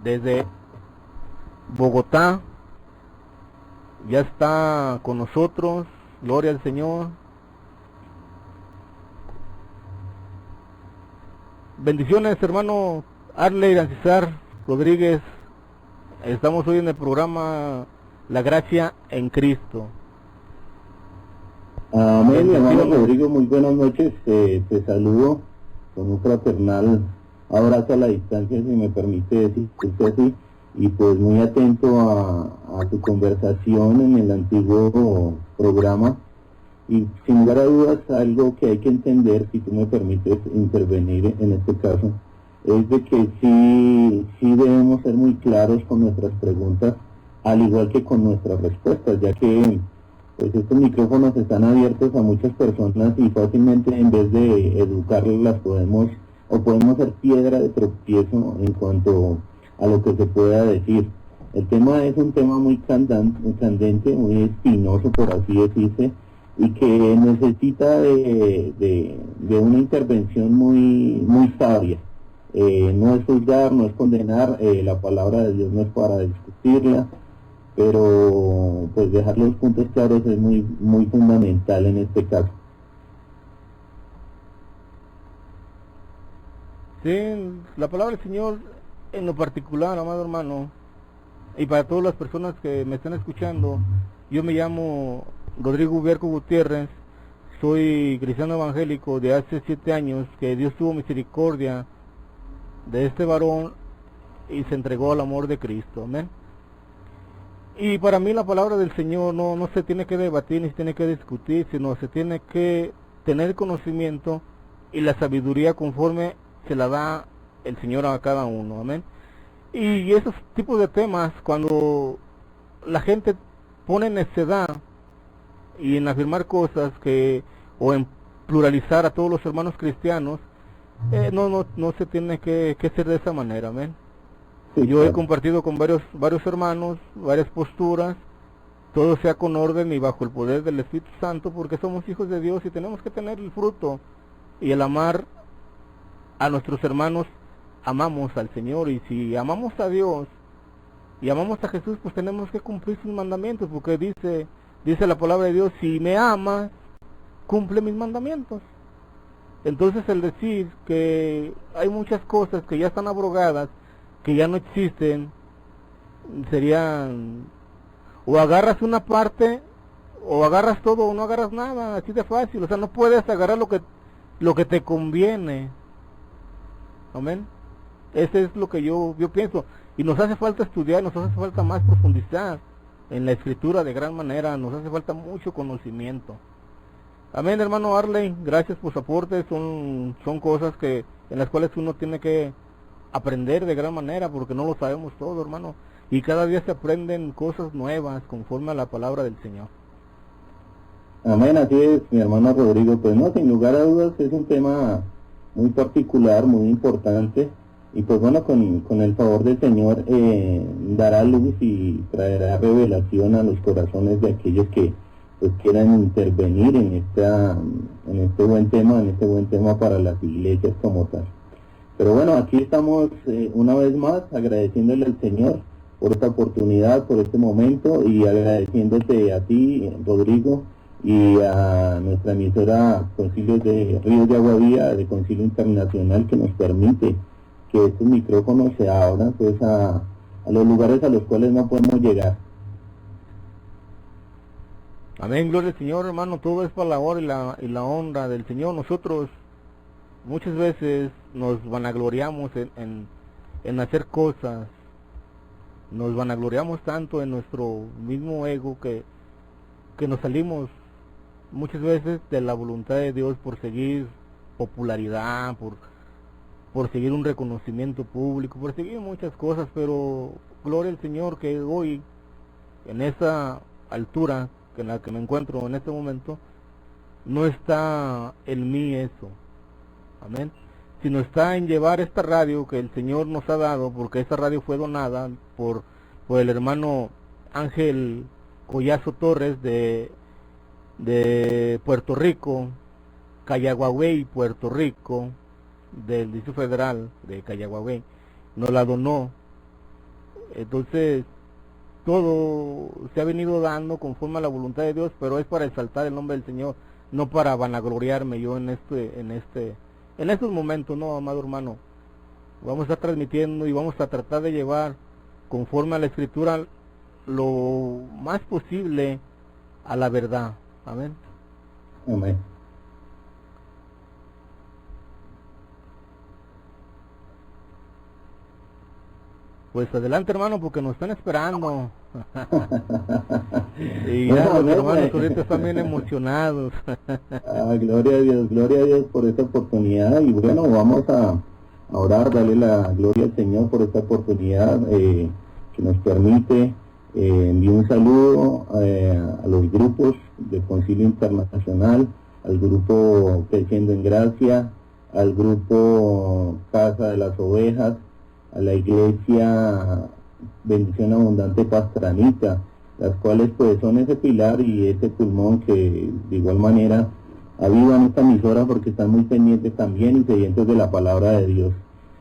desde Bogotá. Ya está con nosotros, gloria al Señor. Bendiciones, hermano Arley César Rodríguez. Estamos hoy en el programa La Gracia en Cristo. Amén, mi hermano Rodrigo, muy buenas noches. Te saludo con un fraternal abrazo a la distancia, si me permite decirte así, y pues muy atento a tu conversación en el antiguo programa. Y sin lugar a dudas, algo que hay que entender, si tú me permites intervenir en este caso, es de que sí debemos ser muy claros con nuestras preguntas, al igual que con nuestras respuestas, ya que pues estos micrófonos están abiertos a muchas personas y fácilmente en vez de educarlas las podemos ser piedra de tropiezo en cuanto a lo que se pueda decir. El tema es un tema muy candente, muy espinoso, por así decirse, y que necesita de una intervención muy sabia. No es juzgar, no es condenar, la palabra de Dios no es para discutirla, pero pues dejar los puntos claros es muy fundamental en este caso. Sí, la palabra del Señor en lo particular, amado hermano, y para todas las personas que me están escuchando, yo me llamo Rodrigo Ubierco Gutiérrez, soy cristiano evangélico de hace 7 años, que Dios tuvo misericordia de este varón y se entregó al amor de Cristo, amén. Y para mí la palabra del Señor no se tiene que debatir ni se tiene que discutir, sino se tiene que tener conocimiento y la sabiduría conforme se la da el Señor a cada uno, amén. Y esos tipos de temas, cuando la gente pone necedad y en afirmar cosas o en pluralizar a todos los hermanos cristianos, no se tiene que hacer de esa manera, amén. Sí, Yo claro. he compartido con varios hermanos, varias posturas, todo sea con orden y bajo el poder del Espíritu Santo, porque somos hijos de Dios y tenemos que tener el fruto y el amar a nuestros hermanos. Amamos al Señor, y si amamos a Dios y amamos a Jesús, pues tenemos que cumplir sus mandamientos, porque dice la palabra de Dios: si me amas, cumple mis mandamientos. Entonces, el decir que hay muchas cosas que ya están abrogadas, que ya no existen, serían, o agarras una parte, o agarras todo, o no agarras nada, así de fácil. O sea, no puedes agarrar lo que te conviene, amén. Ese es lo que yo pienso, y nos hace falta estudiar, nos hace falta más profundizar en la escritura de gran manera, nos hace falta mucho conocimiento. Amén, hermano Arley, gracias por su aporte. Son cosas en las cuales uno tiene que aprender de gran manera, porque no lo sabemos todo, hermano, y cada día se aprenden cosas nuevas conforme a la palabra del Señor. Amén, así es, mi hermano Rodrigo. Pues no, sin lugar a dudas es un tema muy particular, muy importante, y pues bueno, con el favor del Señor dará luz y traerá revelación a los corazones de aquellos que pues quieran intervenir en este buen tema para las iglesias como tal. Pero bueno, aquí estamos una vez más agradeciéndole al Señor por esta oportunidad, por este momento, y agradeciéndote a ti, Rodrigo, y a nuestra emisora Concilios de Ríos de Aguadía, de Concilio Internacional, que nos permite que estos micrófonos se abran pues a los lugares a los cuales no podemos llegar. Amén, gloria al Señor, hermano. Todo es para la honra y la honra del Señor. Nosotros muchas veces nos vanagloriamos en hacer cosas, nos vanagloriamos tanto en nuestro mismo ego que nos salimos muchas veces de la voluntad de Dios por seguir popularidad, por seguir un reconocimiento público, por seguir muchas cosas. Pero gloria al Señor que hoy, en esa altura en la que me encuentro en este momento, no está en mí eso, amén, sino está en llevar esta radio que el Señor nos ha dado, porque esta radio fue donada por el hermano Ángel Collazo Torres de Puerto Rico, Cayagüey, Puerto Rico, del Distrito Federal de Cayagüey. Nos la donó Entonces, todo se ha venido dando conforme a la voluntad de Dios, pero es para exaltar el nombre del Señor, no para vanagloriarme yo en estos momentos, no, amado hermano. Vamos a estar transmitiendo y vamos a tratar de llevar conforme a la Escritura lo más posible a la verdad. Amén. Amén. Pues adelante, hermano, porque nos están esperando. Y Bueno, ya los amén, hermanos ahorita están bien emocionados. Gloria a Dios por esta oportunidad. Y bueno, vamos a orar, darle la gloria al Señor por esta oportunidad que nos permite. Envío un saludo a los grupos del Concilio Internacional, al grupo Creciendo en Gracia, al grupo Casa de las Ovejas, a la Iglesia Bendición Abundante Pastranica, las cuales pues son ese pilar y ese pulmón que de igual manera avivan esta emisora porque están muy pendientes también y sedientos de la palabra de Dios.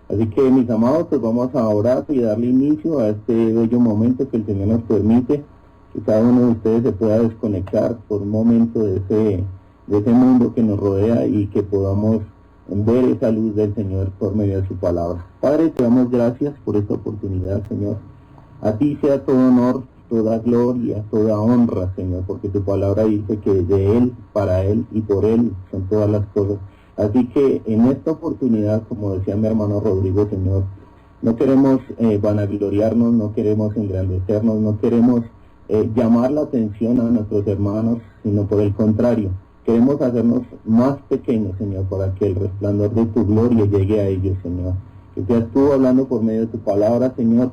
Así que mis amados, pues vamos a orar y darle inicio a este bello momento que el Señor nos permite, que cada uno de ustedes se pueda desconectar por un momento de ese mundo que nos rodea y que podamos ver esa luz del Señor por medio de su palabra. Padre, te damos gracias por esta oportunidad, Señor. A ti sea todo honor, toda gloria, toda honra, Señor, porque tu palabra dice que de Él, para Él y por Él son todas las cosas. Así que en esta oportunidad, como decía mi hermano Rodrigo, Señor, no queremos vanagloriarnos, no queremos engrandecernos, no queremos llamar la atención a nuestros hermanos, sino por el contrario, queremos hacernos más pequeños, Señor, para que el resplandor de tu gloria llegue a ellos, Señor. Que seas tú hablando por medio de tu palabra, Señor,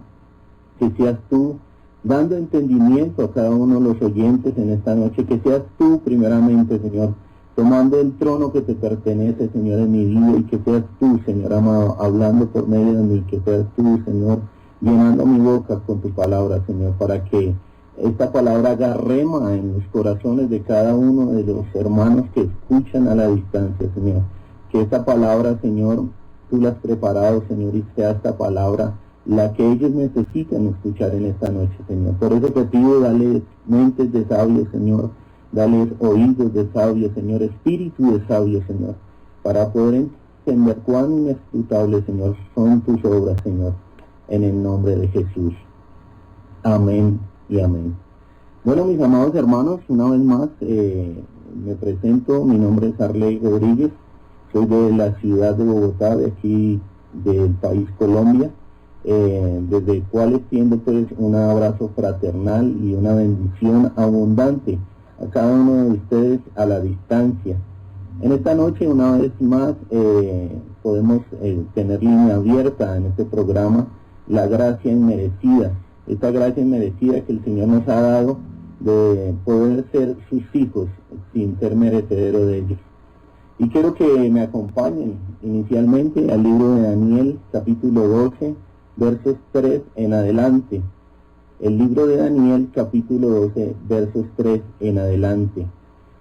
que seas tú dando entendimiento a cada uno de los oyentes en esta noche, que seas tú primeramente, Señor, tomando el trono que te pertenece, Señor, en mi vida, y que seas tú, Señor amado, hablando por medio de mí, que seas tú, Señor, llenando mi boca con tu palabra, Señor, para que esta palabra haga rema en los corazones de cada uno de los hermanos que escuchan a la distancia, Señor. Que esta palabra, Señor, tú la has preparado, Señor, y sea esta palabra la que ellos necesitan escuchar en esta noche, Señor. Por eso te pido, dale mentes de sabios, Señor, dale oídos de sabios, Señor, espíritu de sabios, Señor, para poder entender cuán inescrutables, Señor, son tus obras, Señor, en el nombre de Jesús. Amén y amén. Bueno, mis amados hermanos, una vez más me presento. Mi nombre es Arley Rodríguez, soy de la ciudad de Bogotá, de aquí del país Colombia, desde el cual extiendo pues un abrazo fraternal y una bendición abundante a cada uno de ustedes a la distancia. En esta noche, una vez más, podemos tener línea abierta en este programa, la gracia inmerecida. Esta gracia inmerecida que el Señor nos ha dado de poder ser sus hijos sin ser merecedero de ellos. Y quiero que me acompañen inicialmente al libro de Daniel, capítulo 12, versos 3 en adelante. El libro de Daniel, capítulo 12, versos 3 en adelante.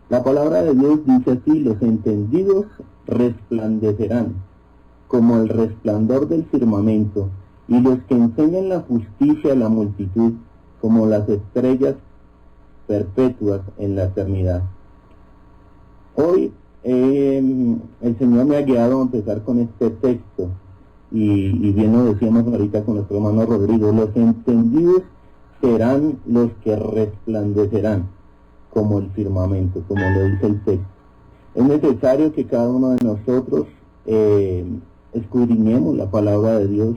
La palabra de Dios dice así: los entendidos resplandecerán como el resplandor del firmamento, y los que enseñan la justicia a la multitud como las estrellas perpetuas en la eternidad. Hoy el Señor me ha guiado a empezar con este texto, y bien lo decíamos ahorita con nuestro hermano Rodrigo: los entendidos serán los que resplandecerán como el firmamento, como lo dice el texto. Es necesario que cada uno de nosotros escudriñemos la palabra de Dios,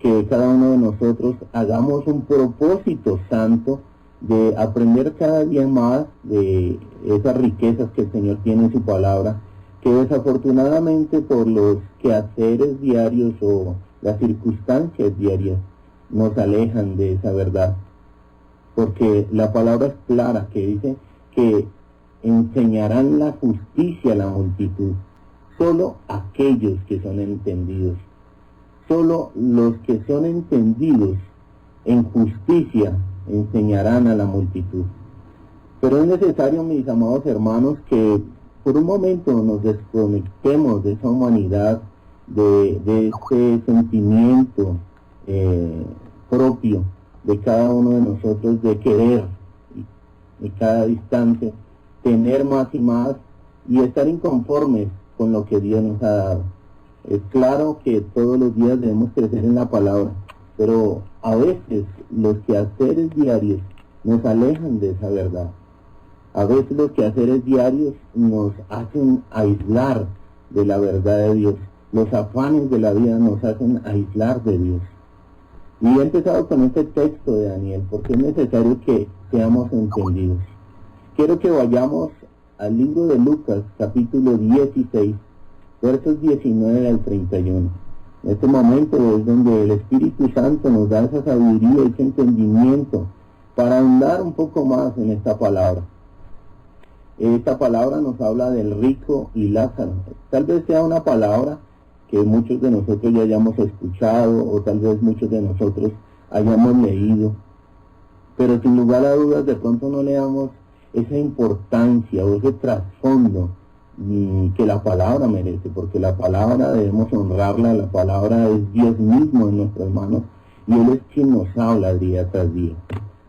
que cada uno de nosotros hagamos un propósito santo de aprender cada día más de esas riquezas que el Señor tiene en su palabra, que desafortunadamente por los quehaceres diarios o las circunstancias diarias nos alejan de esa verdad. Porque la palabra es clara, que dice que enseñarán la justicia a la multitud. Solo aquellos que son entendidos. Solo los que son entendidos en justicia enseñarán a la multitud. Pero es necesario, mis amados hermanos, que por un momento nos desconectemos de esa humanidad, de ese sentimiento propio de cada uno de nosotros de querer en cada instante tener más y más y estar inconformes con lo que Dios nos ha dado. Es claro que todos los días debemos crecer en la palabra, pero a veces los quehaceres diarios nos alejan de esa verdad. A veces los quehaceres diarios nos hacen aislar de la verdad de Dios. Los afanes de la vida nos hacen aislar de Dios. Y he empezado con este texto de Daniel porque es necesario que seamos entendidos. Quiero que vayamos al libro de Lucas, capítulo 16, versos 19 al 31. En este momento es donde el Espíritu Santo nos da esa sabiduría, ese entendimiento, para ahondar un poco más en esta palabra. Esta palabra nos habla del rico y Lázaro. Tal vez sea una palabra que muchos de nosotros ya hayamos escuchado, o tal vez muchos de nosotros hayamos leído, pero sin lugar a dudas de pronto no le damos esa importancia o ese trasfondo que la palabra merece, porque la palabra debemos honrarla. La palabra es Dios mismo en nuestras manos y Él es quien nos habla día tras día.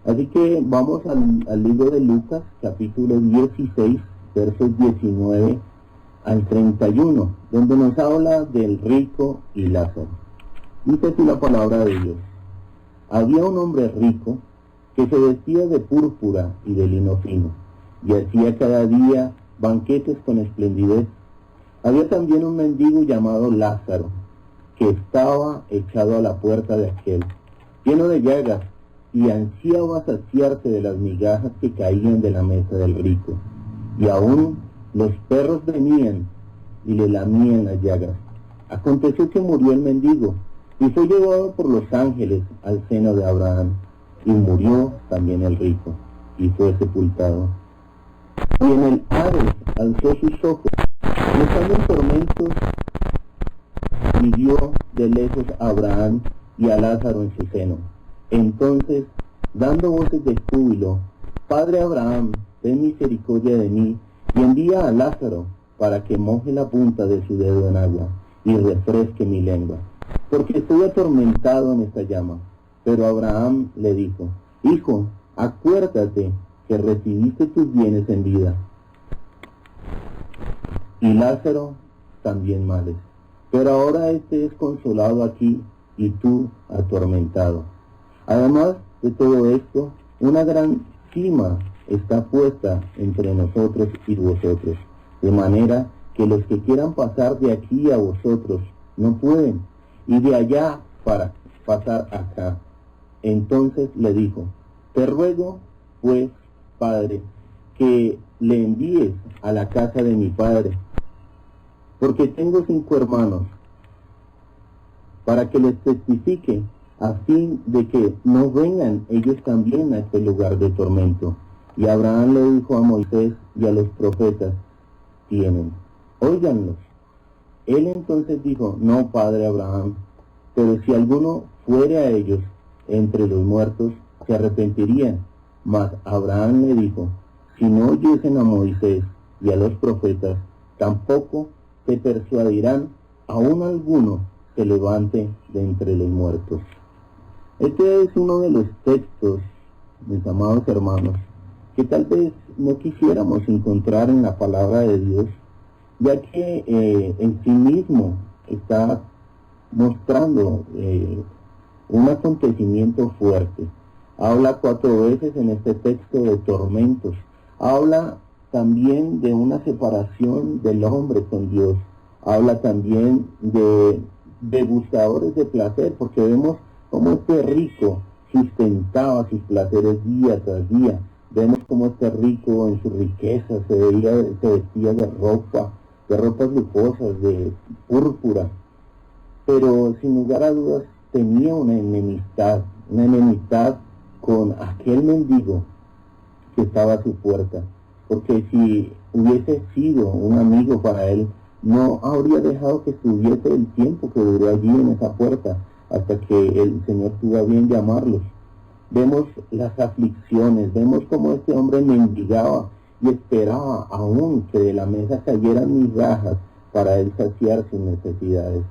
Así que vamos al libro de Lucas, capítulo 16, versos 19 al 31, donde nos habla del rico y Lázaro. Dice así la palabra de Dios: había un hombre rico que se vestía de púrpura y de lino fino, y hacía cada día banquetes con esplendidez. Había también un mendigo llamado Lázaro, que estaba echado a la puerta de aquel, lleno de llagas, y ansiaba saciarse de las migajas que caían de la mesa del rico. Y aún los perros venían y le lamían las llagas. Aconteció que murió el mendigo, y fue llevado por los ángeles al seno de Abraham. Y murió también el rico, y fue sepultado. Y en el Hades alzó sus ojos, y estando en tormentos, y vio de lejos a Abraham y a Lázaro en su seno. Entonces, dando voces de júbilo: Padre Abraham, ten misericordia de mí, y envía a Lázaro para que moje la punta de su dedo en agua, y refresque mi lengua, porque estoy atormentado en esta llama. Pero Abraham le dijo: Hijo, acuérdate que recibiste tus bienes en vida, y Lázaro también males, pero ahora este es consolado aquí, y tú atormentado. Además de todo esto, una gran cima está puesta entre nosotros y vosotros, de manera que los que quieran pasar de aquí a vosotros no pueden, y de allá para pasar acá. Entonces le dijo: te ruego, pues, Padre, que le envíes a la casa de mi padre, porque tengo 5 hermanos, para que les testifique, a fin de que no vengan ellos también a este lugar de tormento. Y Abraham le dijo a Moisés y a los profetas: tienen, óiganlos. Él entonces dijo: no, padre Abraham, pero si alguno fuere a ellos entre los muertos, se arrepentirían. Mas Abraham le dijo: si no oyesen a Moisés y a los profetas, tampoco se persuadirán aún alguno se levante de entre los muertos. Este es uno de los textos, mis amados hermanos, que tal vez no quisiéramos encontrar en la palabra de Dios, ya que en sí mismo está mostrando un acontecimiento fuerte. Habla 4 veces en este texto de tormentos. Habla también de una separación del hombre con Dios. Habla también de degustadores de placer, porque vemos cómo este rico sustentaba sus placeres día tras día. Vemos cómo este rico en su riqueza se vestía de ropas lujosas, de púrpura. Pero sin lugar a dudas tenía una enemistad con aquel mendigo que estaba a su puerta, porque si hubiese sido un amigo para él, no habría dejado que estuviese el tiempo que duró allí en esa puerta, hasta que el Señor tuvo a bien llamarlos. Vemos las aflicciones, vemos cómo este hombre mendigaba y esperaba aún que de la mesa cayeran migajas para él saciar sus necesidades.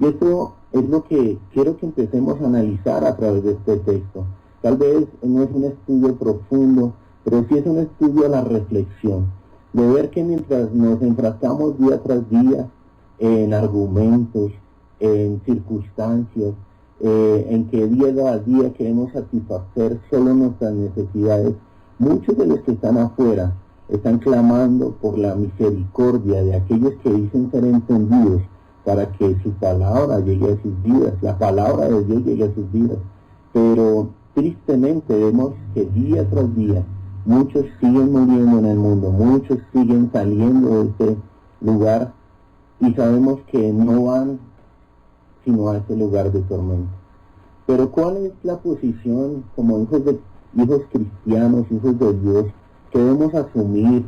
Y esto es lo que quiero que empecemos a analizar a través de este texto. Tal vez no es un estudio profundo, pero sí es un estudio a la reflexión, de ver que mientras nos enfrascamos día tras día en argumentos, en circunstancias, en que día a día queremos satisfacer solo nuestras necesidades, muchos de los que están afuera están clamando por la misericordia de aquellos que dicen ser entendidos para que su palabra llegue a sus vidas, la palabra de Dios llegue a sus vidas. Pero tristemente vemos que día tras día muchos siguen muriendo en el mundo, muchos siguen saliendo de este lugar y sabemos que no van sino a ese lugar de tormento. Pero ¿cuál es la posición como hijos cristianos, hijos de Dios, que debemos asumir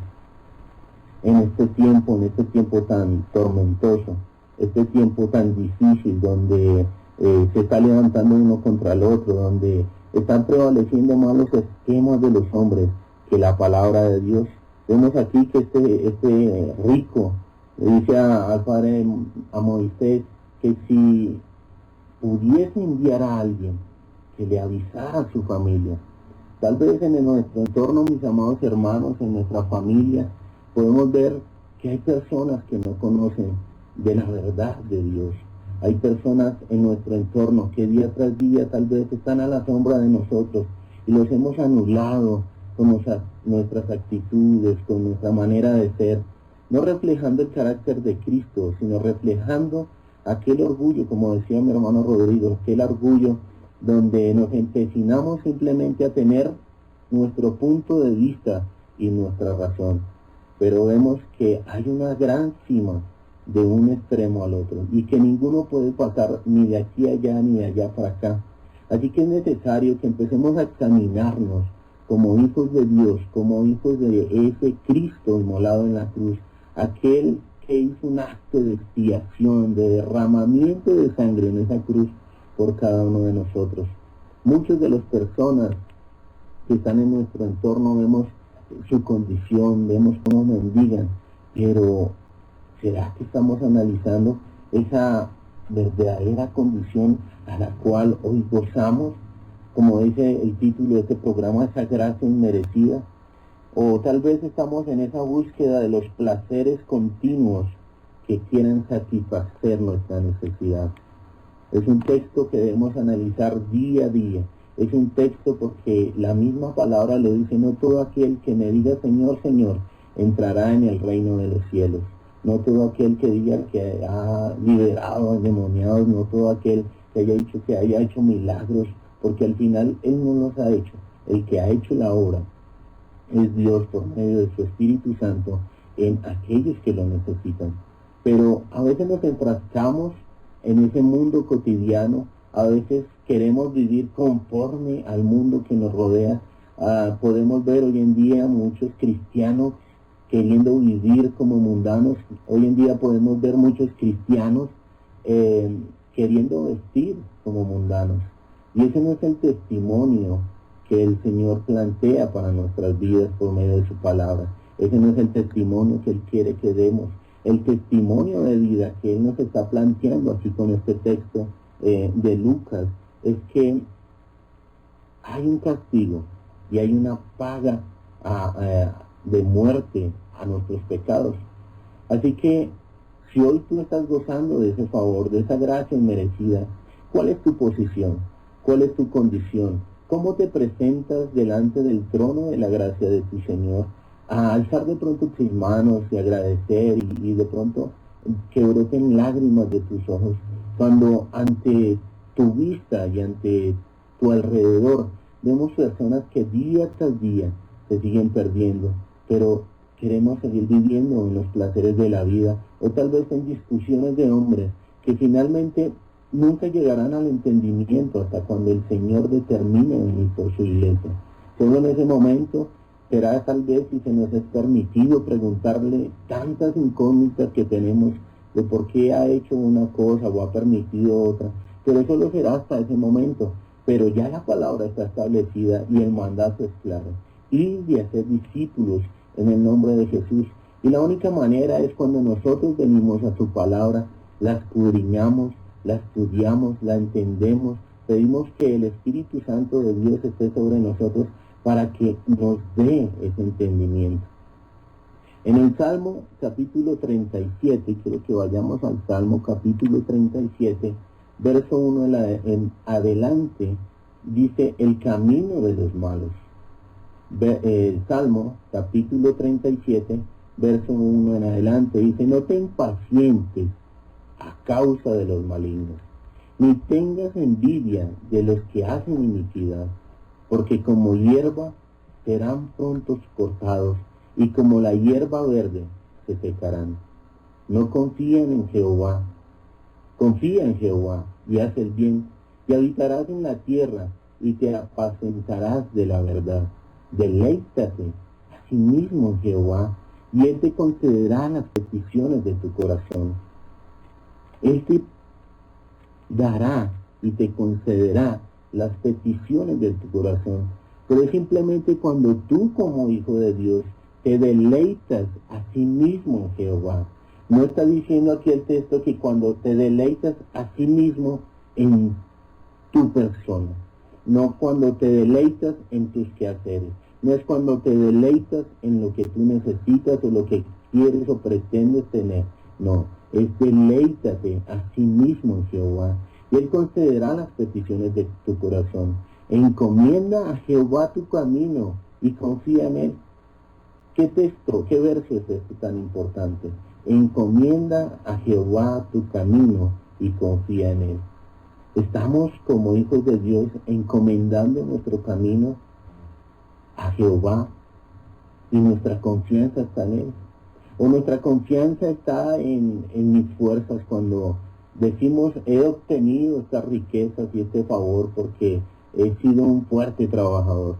en este tiempo tan tormentoso, este tiempo tan difícil, donde se está levantando uno contra el otro, donde están prevaleciendo más los esquemas de los hombres que la palabra de Dios? Vemos aquí que este rico le dice al padre, a Moisés, que si pudiese enviar a alguien que le avisara a su familia. Tal vez en nuestro entorno, mis amados hermanos, en nuestra familia, podemos ver que hay personas que no conocen de la verdad de Dios. Hay personas en nuestro entorno que día tras día tal vez están a la sombra de nosotros y los hemos anulado con nuestras actitudes, con nuestra manera de ser, no reflejando el carácter de Cristo, sino reflejando aquel orgullo, como decía mi hermano Rodrigo, aquel orgullo donde nos empecinamos simplemente a tener nuestro punto de vista y nuestra razón. Pero vemos que hay una gran cima de un extremo al otro y que ninguno puede pasar ni de aquí a allá ni de allá para acá. Así que es necesario que empecemos a examinarnos como hijos de Dios, como hijos de ese Cristo inmolado en la cruz, aquel que hizo un acto de expiación, de derramamiento de sangre en esa cruz por cada uno de nosotros. Muchas de las personas que están en nuestro entorno vemos su condición, vemos cómo mendigan, pero ¿será que estamos analizando esa verdadera condición a la cual hoy gozamos? Como dice el título de este programa, esa gracia inmerecida. O tal vez estamos en esa búsqueda de los placeres continuos que quieren satisfacer nuestra necesidad. Es un texto que debemos analizar día a día. Es un texto porque la misma palabra lo dice: no todo aquel que me diga Señor, Señor, entrará en el reino de los cielos. No todo aquel que diga que ha liberado a endemoniados, no todo aquel que haya dicho que haya hecho milagros, porque al final Él no los ha hecho. El que ha hecho la obra es Dios por medio de su Espíritu Santo en aquellos que lo necesitan. Pero a veces nos enfrascamos en ese mundo cotidiano, a veces queremos vivir conforme al mundo que nos rodea. Podemos ver hoy en día muchos cristianos queriendo vivir como mundanos. Hoy en día podemos ver muchos cristianos queriendo vestir como mundanos. Y ese no es el testimonio que el Señor plantea para nuestras vidas por medio de su palabra. Ese no es el testimonio que Él quiere que demos. El testimonio de vida que Él nos está planteando aquí con este texto de Lucas es que hay un castigo y hay una paga de muerte a nuestros pecados. Así que si hoy tú estás gozando de ese favor, de esa gracia inmerecida, ¿cuál es tu posición? ¿Cuál es tu condición? ¿Cómo te presentas delante del trono de la gracia de tu Señor? A alzar de pronto tus manos y agradecer y de pronto que broten lágrimas de tus ojos cuando ante tu vista y ante tu alrededor vemos personas que día tras día se siguen perdiendo, pero queremos seguir viviendo en los placeres de la vida, o tal vez en discusiones de hombres que finalmente nunca llegarán al entendimiento hasta cuando el Señor determine venir por su iglesia. Solo en ese momento será tal vez si se nos es permitido preguntarle tantas incógnitas que tenemos de por qué ha hecho una cosa o ha permitido otra, pero solo será hasta ese momento. Pero ya la palabra está establecida y el mandato es claro: ir y hacer discípulos en el nombre de Jesús. Y la única manera es cuando nosotros venimos a su palabra, la escudriñamos, la estudiamos, la entendemos, pedimos que el Espíritu Santo de Dios esté sobre nosotros para que nos dé ese entendimiento. En el Salmo capítulo 37, quiero que vayamos al Salmo capítulo 37, verso 1 en adelante, dice el camino de los malos. El Salmo capítulo 37, verso 1 en adelante, dice: no te impacientes a causa de los malignos, ni tengas envidia de los que hacen iniquidad, porque como hierba serán prontos cortados, y como la hierba verde se secarán. No confían en Jehová. Confía en Jehová y haz el bien, y habitarás en la tierra, y te apacentarás de la verdad. Deleítate a sí mismo en Jehová, y Él te concederá las peticiones de tu corazón. Él te dará y te concederá las peticiones de tu corazón. Pero es simplemente cuando tú, como hijo de Dios, te deleitas a sí mismo en Jehová. No está diciendo aquí el texto que cuando te deleitas a sí mismo en tu persona, no cuando te deleitas en tus quehaceres, no es cuando te deleitas en lo que tú necesitas o lo que quieres o pretendes tener, no, es deleítate a sí mismo en Jehová, y Él concederá las peticiones de tu corazón. Encomienda a Jehová tu camino y confía en Él. ¿Qué texto, qué verso es este tan importante? Encomienda a Jehová tu camino y confía en Él. Estamos como hijos de Dios encomendando nuestro camino a Jehová y nuestra confianza está en Él. O nuestra confianza está en mis fuerzas cuando decimos he obtenido estas riquezas y este favor porque he sido un fuerte trabajador.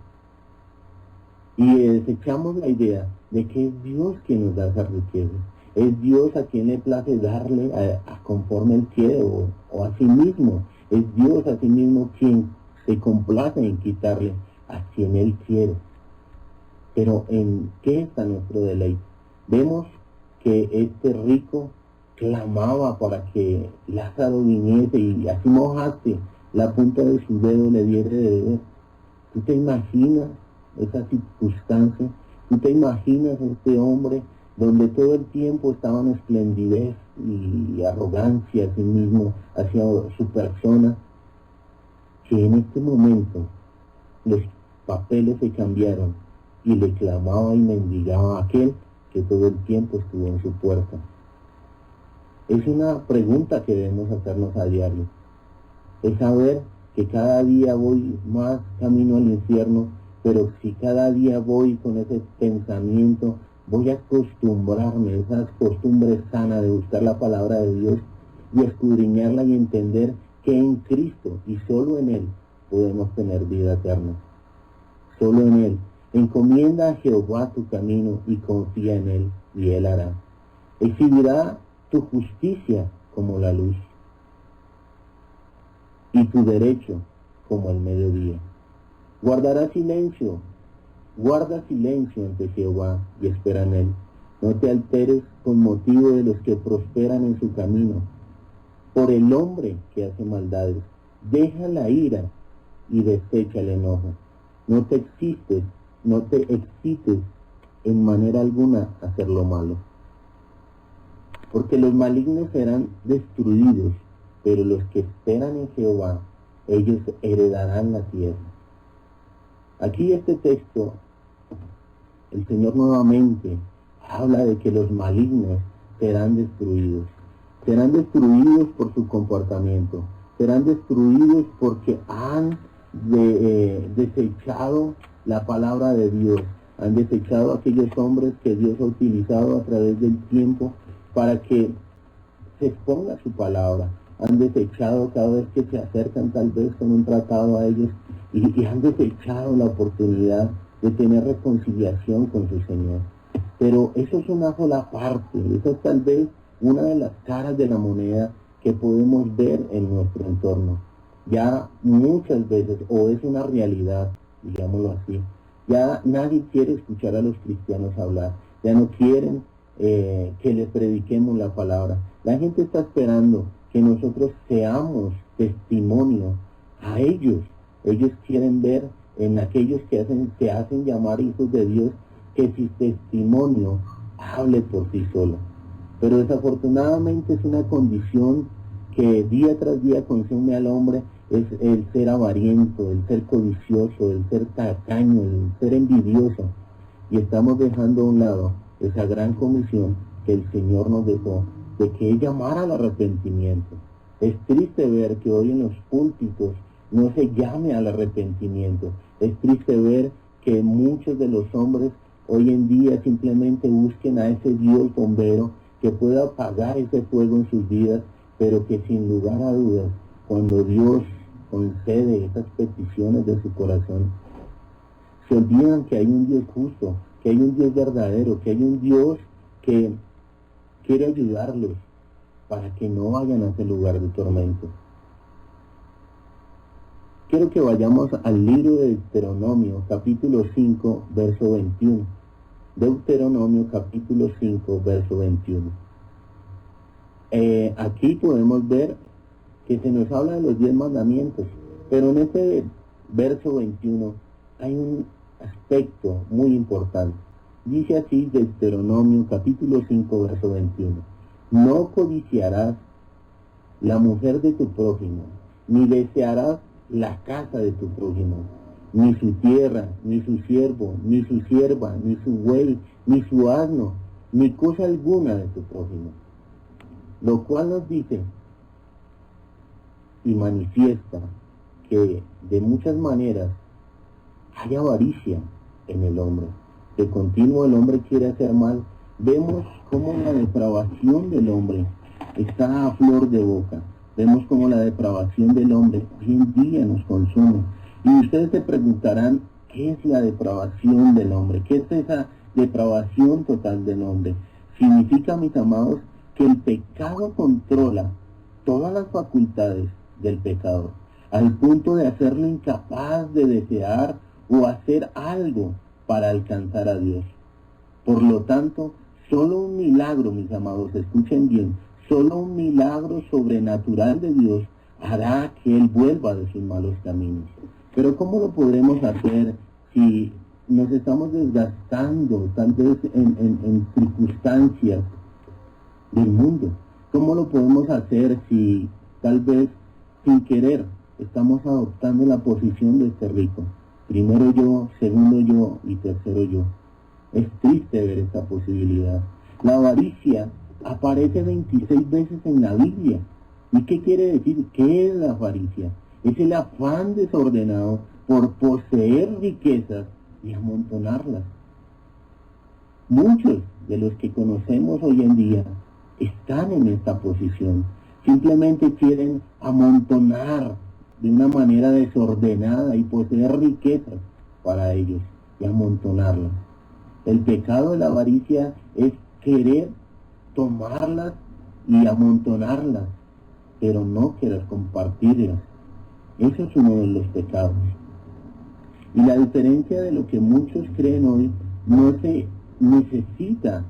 Y desechamos la idea de que es Dios quien nos da esa riqueza. Es Dios a quien le place darle a conforme Él quiere o a sí mismo. Es Dios a sí mismo quien se complace en quitarle a quien Él quiere. Pero ¿en qué está nuestro deleite? Vemos que este rico clamaba para que Lázaro viniese y así mojase la punta de su dedo le diere de beber. ¿Tú te imaginas esa circunstancia? ¿Tú te imaginas este hombre donde todo el tiempo estaban esplendidez y arrogancia a sí mismo, hacia su persona, que en este momento los papeles se cambiaron y le clamaba y mendigaba a aquel que todo el tiempo estuvo en su puerta? Es una pregunta que debemos hacernos a diario. Es saber que cada día voy más camino al infierno, pero si cada día voy con ese pensamiento, voy a acostumbrarme, esa costumbre sana de buscar la palabra de Dios y escudriñarla y entender que en Cristo y solo en Él podemos tener vida eterna. Solo en Él. Encomienda a Jehová tu camino y confía en Él, y Él hará. Exhibirá tu justicia como la luz y tu derecho como el mediodía. Guardará silencio, guarda silencio ante Jehová y espera en Él. No te alteres con motivo de los que prosperan en su camino. Por el hombre que hace maldades, deja la ira y desecha el enojo. No te excites en manera alguna a hacer lo malo. Porque los malignos serán destruidos, pero los que esperan en Jehová, ellos heredarán la tierra. Aquí este texto, el Señor nuevamente habla de que los malignos serán destruidos. Serán destruidos por su comportamiento. Serán destruidos porque han desechado la palabra de Dios. Han desechado a aquellos hombres que Dios ha utilizado a través del tiempo para que se exponga su palabra. Han desechado cada vez que se acercan tal vez con un tratado a ellos y han desechado la oportunidad de tener reconciliación con su Señor. Pero eso es una sola parte, eso es tal vez una de las caras de la moneda que podemos ver en nuestro entorno. Ya muchas veces, o es una realidad, digámoslo así, ya nadie quiere escuchar a los cristianos hablar, ya no quieren que les prediquemos la palabra. La gente está esperando que nosotros seamos testimonio a ellos. Ellos quieren ver en aquellos que se hacen llamar hijos de Dios que su testimonio hable por sí solo. Pero desafortunadamente es una condición que día tras día consume al hombre, es el ser avariento, el ser codicioso, el ser tacaño, el ser envidioso. Y estamos dejando a un lado esa gran comisión que el Señor nos dejó, de que Él llamara al arrepentimiento. Es triste ver que hoy en los púlpitos no se llame al arrepentimiento. Es triste ver que muchos de los hombres hoy en día simplemente busquen a ese Dios bombero que pueda apagar ese fuego en sus vidas, pero que sin lugar a dudas, cuando Dios concede esas peticiones de su corazón, se olvidan que hay un Dios justo, que hay un Dios verdadero, que hay un Dios que quiere ayudarlos para que no vayan a ese lugar de tormento. Quiero que vayamos al libro de Deuteronomio, capítulo 5, verso 21. Deuteronomio, capítulo 5, verso 21. Aquí podemos ver que se nos habla de los 10 mandamientos, pero en este verso 21 hay un aspecto muy importante. Dice así Deuteronomio capítulo 5 verso 21: no codiciarás la mujer de tu prójimo, ni desearás la casa de tu prójimo, ni su tierra, ni su siervo, ni su sierva, ni su buey, ni su asno, ni cosa alguna de tu prójimo. Lo cual nos dice y manifiesta que de muchas maneras hay avaricia en el hombre. De continuo el hombre quiere hacer mal. Vemos cómo la depravación del hombre está a flor de boca. Vemos cómo la depravación del hombre hoy en día nos consume. Y ustedes se preguntarán, ¿qué es la depravación del hombre? ¿Qué es esa depravación total del hombre? Significa, mis amados, que el pecado controla todas las facultades del pecador, al punto de hacerlo incapaz de desear o hacer algo para alcanzar a Dios. Por lo tanto, solo un milagro, mis amados, escuchen bien, solo un milagro sobrenatural de Dios hará que Él vuelva de sus malos caminos. Pero ¿cómo lo podremos hacer si nos estamos desgastando tal vez en circunstancias del mundo? ¿Cómo lo podemos hacer si tal vez sin querer estamos adoptando la posición de este rico? Primero yo, segundo yo y tercero yo. Es triste ver esta posibilidad. La avaricia aparece 26 veces en la Biblia. ¿Y qué quiere decir? ¿Qué es la avaricia? Es el afán desordenado por poseer riquezas y amontonarlas. Muchos de los que conocemos hoy en día están en esta posición. Simplemente quieren amontonar de una manera desordenada y poseer riquezas para ellos y amontonarlas. El pecado de la avaricia es querer tomarlas y amontonarlas, pero no querer compartirlas. Eso es uno de los pecados. Y la diferencia de lo que muchos creen hoy, no se necesita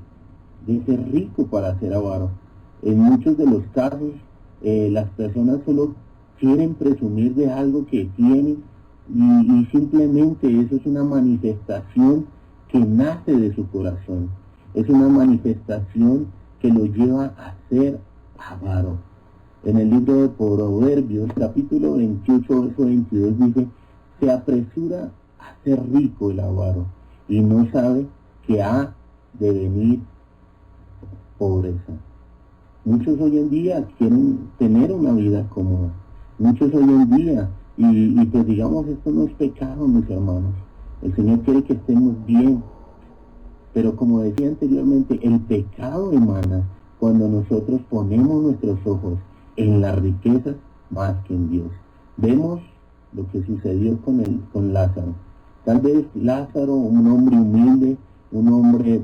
de ser rico para ser avaro. En muchos de los casos, las personas solo quieren presumir de algo que tienen y simplemente eso es una manifestación que nace de su corazón. Es una manifestación que lo lleva a ser avaro. En el libro de Proverbios, capítulo 28, verso 22, dice: se apresura a ser rico el avaro y no sabe que ha de venir pobreza. Muchos hoy en día quieren tener una vida cómoda. Muchos hoy en día, y pues digamos, esto no es pecado, mis hermanos. El Señor quiere que estemos bien. Pero como decía anteriormente, el pecado emana cuando nosotros ponemos nuestros ojos en las riquezas más que en Dios. Vemos lo que sucedió con Lázaro. Tal vez Lázaro, un hombre humilde, un hombre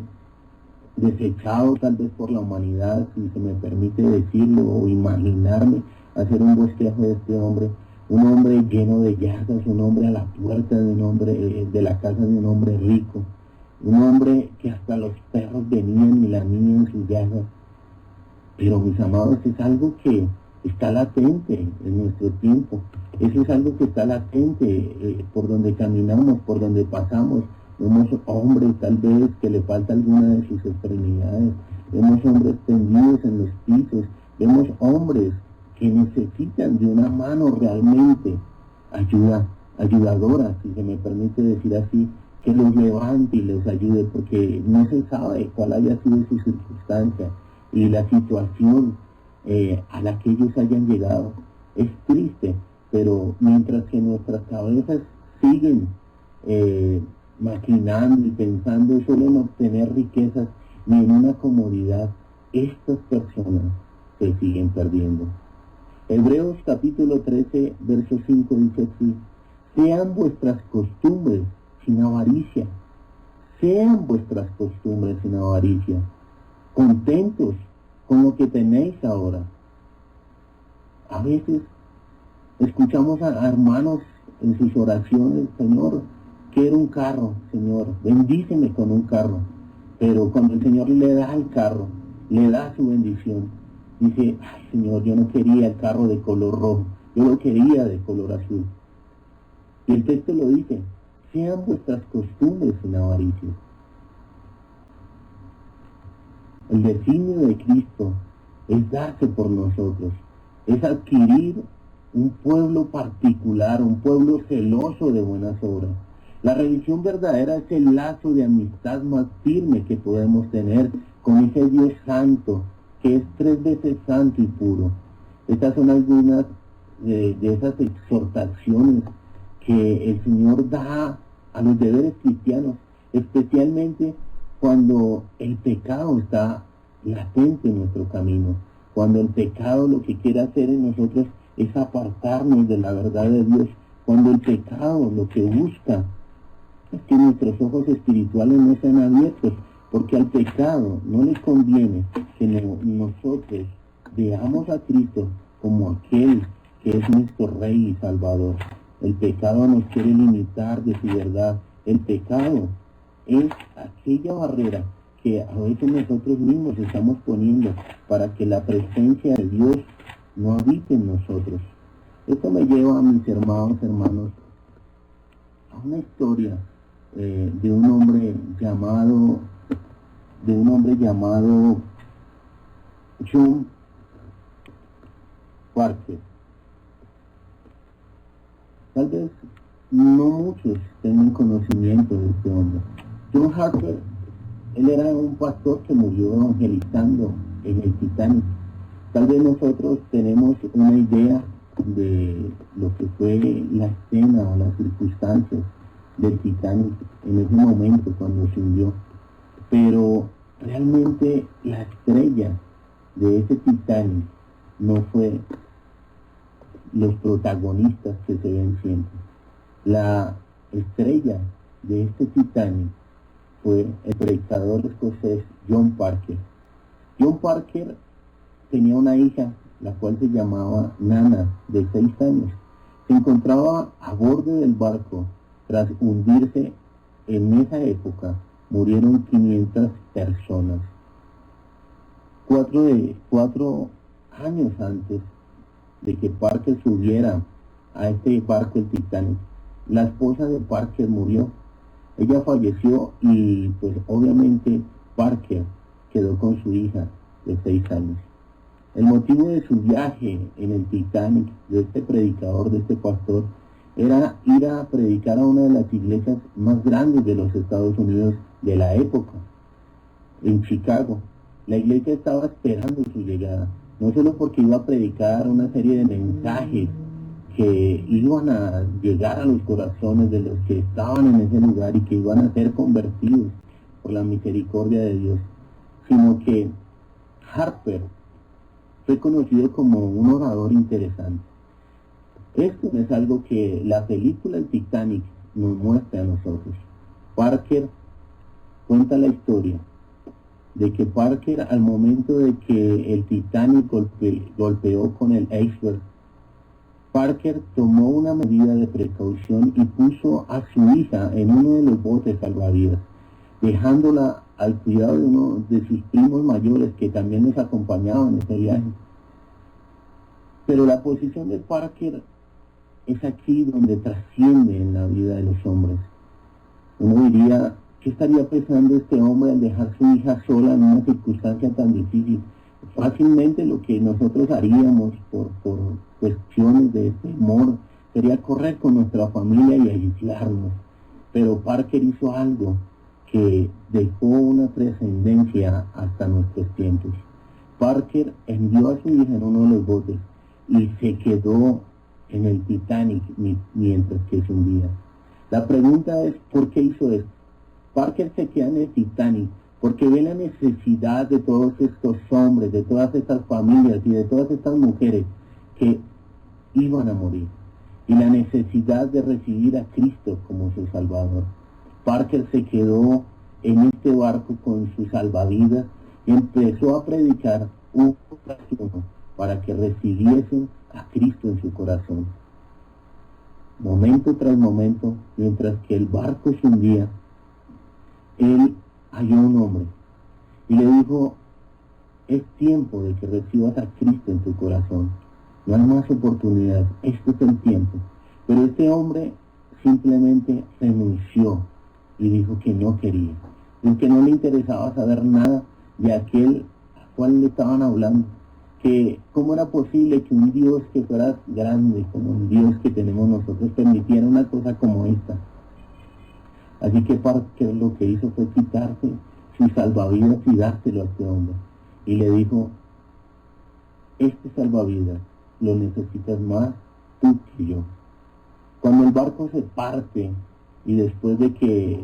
desechado tal vez por la humanidad, si se me permite decirlo o imaginarme, hacer un bosquejo de este hombre, un hombre lleno de llagas, un hombre a la puerta de un hombre, de la casa de un hombre rico, un hombre que hasta los perros venían y lamían sus llagas. Pero mis amados, es algo que está latente en nuestro tiempo. Eso es algo que está latente por donde caminamos, por donde pasamos. Vemos hombres tal vez que le falta alguna de sus extremidades. Vemos hombres tendidos en los pisos. Vemos hombres que necesitan de una mano realmente ayudadora, si se me permite decir así, que los levante y les ayude, porque no se sabe cuál haya sido su circunstancia y la situación a la que ellos hayan llegado. Es triste, pero mientras que nuestras cabezas siguen maquinando y pensando solo en obtener riquezas y en una comodidad, estas personas se siguen perdiendo. Hebreos capítulo 13, verso 5 dice así: sean vuestras costumbres sin avaricia, sean vuestras costumbres sin avaricia, contentos con lo que tenéis ahora. A veces escuchamos a hermanos en sus oraciones: Señor, quiero un carro, Señor, bendíceme con un carro. Pero cuando el Señor le da el carro, le da su bendición, dice: ay, Señor, yo no quería el carro de color rojo, yo lo quería de color azul. Y el texto lo dice: sean vuestras costumbres sin avaricia. El designio de Cristo es darse por nosotros, es adquirir un pueblo particular, un pueblo celoso de buenas obras. La religión verdadera es el lazo de amistad más firme que podemos tener con ese Dios santo, que es 3 veces santo y puro. Estas son algunas de esas exhortaciones que el Señor da a los deberes cristianos, especialmente cuando el pecado está latente en nuestro camino, cuando el pecado lo que quiere hacer en nosotros es apartarnos de la verdad de Dios, cuando el pecado lo que busca es que nuestros ojos espirituales no sean abiertos, porque al pecado no le conviene que nosotros veamos a Cristo como aquel que es nuestro Rey y Salvador. El pecado nos quiere limitar de su verdad. El pecado es aquella barrera que a veces nosotros mismos estamos poniendo para que la presencia de Dios no habite en nosotros. Esto me lleva a mis hermanos, a una historia de un hombre llamado John Parker. Tal vez no muchos tengan conocimiento de este hombre. John Harper, él era un pastor que murió evangelizando en el Titanic. Tal vez nosotros tenemos una idea de lo que fue la escena o las circunstancias del Titanic en ese momento cuando se hundió, pero realmente la estrella de ese Titanic no fue los protagonistas que se ven siempre. La estrella de este Titanic fue el predicador escocés John Parker. John Parker tenía una hija, la cual se llamaba Nana, de 6 años. Se encontraba a borde del barco. Tras hundirse en esa época, murieron 500 personas. 4 años antes de que Parker subiera a este barco, el Titanic, la esposa de Parker murió. Ella falleció y pues obviamente Parker quedó con su hija de 6 años. El motivo de su viaje en el Titanic, de este predicador, de este pastor, era ir a predicar a una de las iglesias más grandes de los Estados Unidos de la época, en Chicago. La iglesia estaba esperando su llegada, no solo porque iba a predicar una serie de mensajes que iban a llegar a los corazones de los que estaban en ese lugar y que iban a ser convertidos por la misericordia de Dios, sino que Harper fue conocido como un orador interesante. Esto es algo que la película El Titanic nos muestra a nosotros. Parker cuenta la historia de que Parker, al momento de que el Titanic golpeó con el iceberg, Parker tomó una medida de precaución y puso a su hija en uno de los botes salvavidas, dejándola al cuidado de uno de sus primos mayores que también nos acompañaban en ese viaje. Pero la posición de Parker es aquí donde trasciende en la vida de los hombres. Uno diría, ¿qué estaría pensando este hombre al dejar a su hija sola en una circunstancia tan difícil? Fácilmente lo que nosotros haríamos por cuestiones de temor sería correr con nuestra familia y aislarnos. Pero Parker hizo algo que dejó una trascendencia hasta nuestros tiempos. Parker envió a su hija en uno de los botes y se quedó en el Titanic mientras que se hundía. La pregunta es, ¿por qué hizo esto? Parker se queda en el Titanic porque ve la necesidad de todos estos hombres, de todas estas familias y de todas estas mujeres que iban a morir, y la necesidad de recibir a Cristo como su Salvador. Parker se quedó en este barco con su salvavidas y empezó a predicar uno tras uno para que recibiesen a Cristo en su corazón. Momento tras momento, mientras que el barco se hundía, él halló un hombre y le dijo, es tiempo de que recibas a Cristo en tu corazón. No hay más oportunidad, este es el tiempo. Pero este hombre simplemente renunció y dijo que no quería, y que no le interesaba saber nada de aquel al cual le estaban hablando, que cómo era posible que un Dios que fuera grande como el Dios que tenemos nosotros permitiera una cosa como esta. Así que Parker lo que hizo fue quitarse su salvavidas y dárselo a este hombre, y le dijo, este salvavidas lo necesitas más tú que yo. Cuando el barco se parte y después de que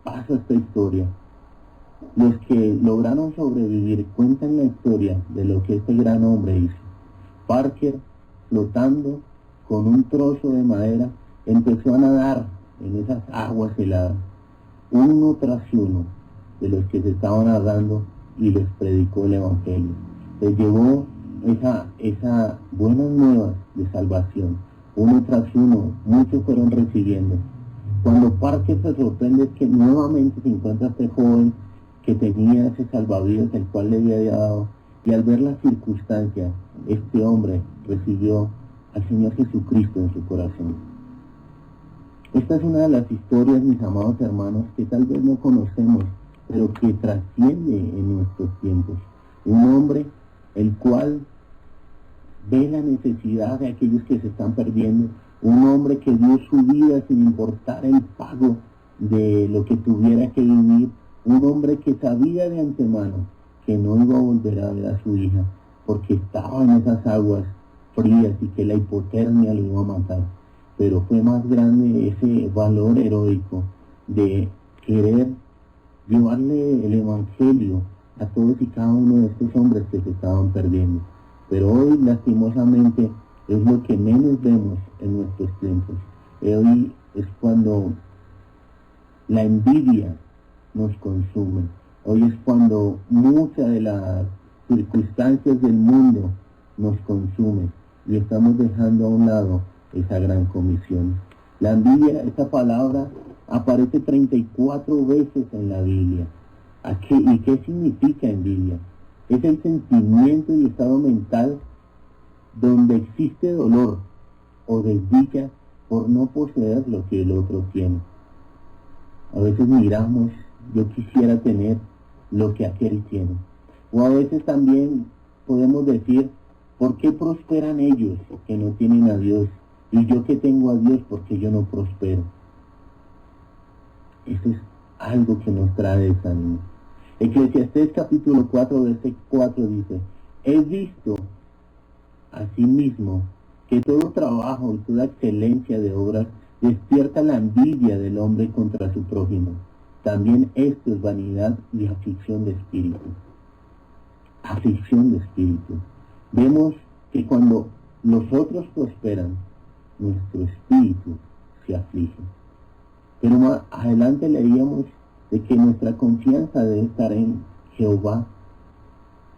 pasa esta historia, los que lograron sobrevivir cuentan la historia de lo que este gran hombre hizo. Parker, flotando con un trozo de madera, empezó a nadar en esas aguas heladas, uno tras uno de los que se estaban ahogando, y les predicó el Evangelio. Les llevó esa buenas nuevas de salvación, uno tras uno, muchos fueron recibiendo. Cuando Parker se sorprende es que nuevamente se encuentra este joven que tenía ese salvavidas el cual le había dado, y al ver las circunstancias, este hombre recibió al Señor Jesucristo en su corazón. Esta es una de las historias, mis amados hermanos, que tal vez no conocemos, pero que trasciende en nuestros tiempos. Un hombre el cual ve la necesidad de aquellos que se están perdiendo, un hombre que dio su vida sin importar el pago de lo que tuviera que vivir, un hombre que sabía de antemano que no iba a volver a ver a su hija porque estaba en esas aguas frías y que la hipotermia lo iba a matar. Pero fue más grande ese valor heroico de querer llevarle el Evangelio a todos y cada uno de estos hombres que se estaban perdiendo. Pero hoy, lastimosamente, es lo que menos vemos en nuestros tiempos. Hoy es cuando la envidia nos consume. Hoy es cuando muchas de las circunstancias del mundo nos consumen y estamos dejando a un lado esa gran comisión. La envidia, esta palabra, aparece 34 veces en la Biblia. ¿Y qué significa envidia? Es el sentimiento y estado mental donde existe dolor o desdicha por no poseer lo que el otro tiene. A veces miramos, yo quisiera tener lo que aquel tiene. O a veces también podemos decir, ¿por qué prosperan ellos que no tienen a Dios? Y yo que tengo a Dios, ¿por qué yo no prospero? Eso es algo que nos trae desánimo. Eclesiastés capítulo 4, versículo 4 dice, he visto asimismo que todo trabajo y toda excelencia de obras despierta la envidia del hombre contra su prójimo. También esto es vanidad y aflicción de espíritu. Aflicción de espíritu. Vemos que cuando los otros prosperan, nuestro espíritu se aflige. Pero más adelante leíamos de que nuestra confianza debe estar en Jehová,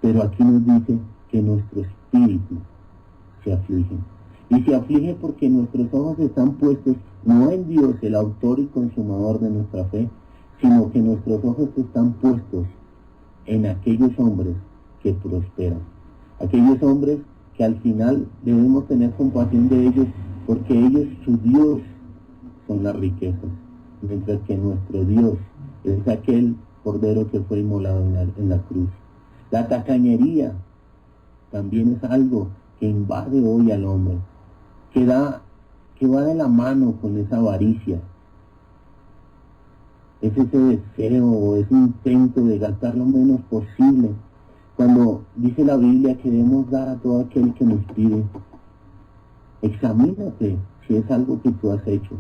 pero aquí nos dice que nuestro espíritu se aflige. Y se aflige porque nuestros ojos están puestos no en Dios, el autor y consumador de nuestra fe, sino que nuestros ojos están puestos en aquellos hombres que prosperan, aquellos hombres que al final debemos tener compasión de ellos, porque ellos, su Dios, son las riquezas, mientras que nuestro Dios es aquel Cordero que fue inmolado en la cruz. La tacañería también es algo que invade hoy al hombre, que va de la mano con esa avaricia. Es ese deseo o ese intento de gastar lo menos posible, cuando dice la Biblia que debemos dar a todo aquel que nos pide. Examínate si es algo que tú has hecho.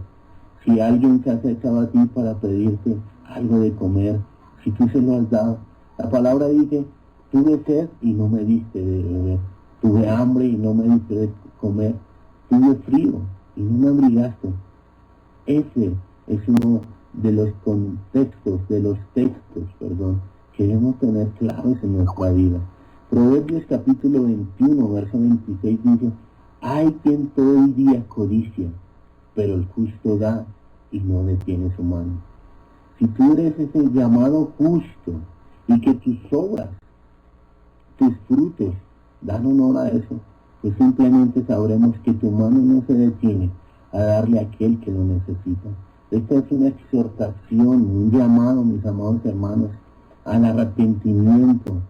Si alguien se ha acercado a ti para pedirte algo de comer, si tú se lo has dado. La palabra dice, tuve sed y no me diste de beber. Tuve hambre y no me diste de comer. Tuve frío y no me abrigaste. Ese es uno de los textos que debemos tener claros en nuestra vida. Proverbios capítulo 21, verso 26 dice, hay quien todo el día codicia, pero el justo da y no detiene su mano. Si tú eres ese llamado justo y que tus obras, tus frutos dan honor a eso, pues simplemente sabremos que tu mano no se detiene a darle a aquel que lo necesita. Esta es una exhortación, un llamado, mis amados hermanos, al arrepentimiento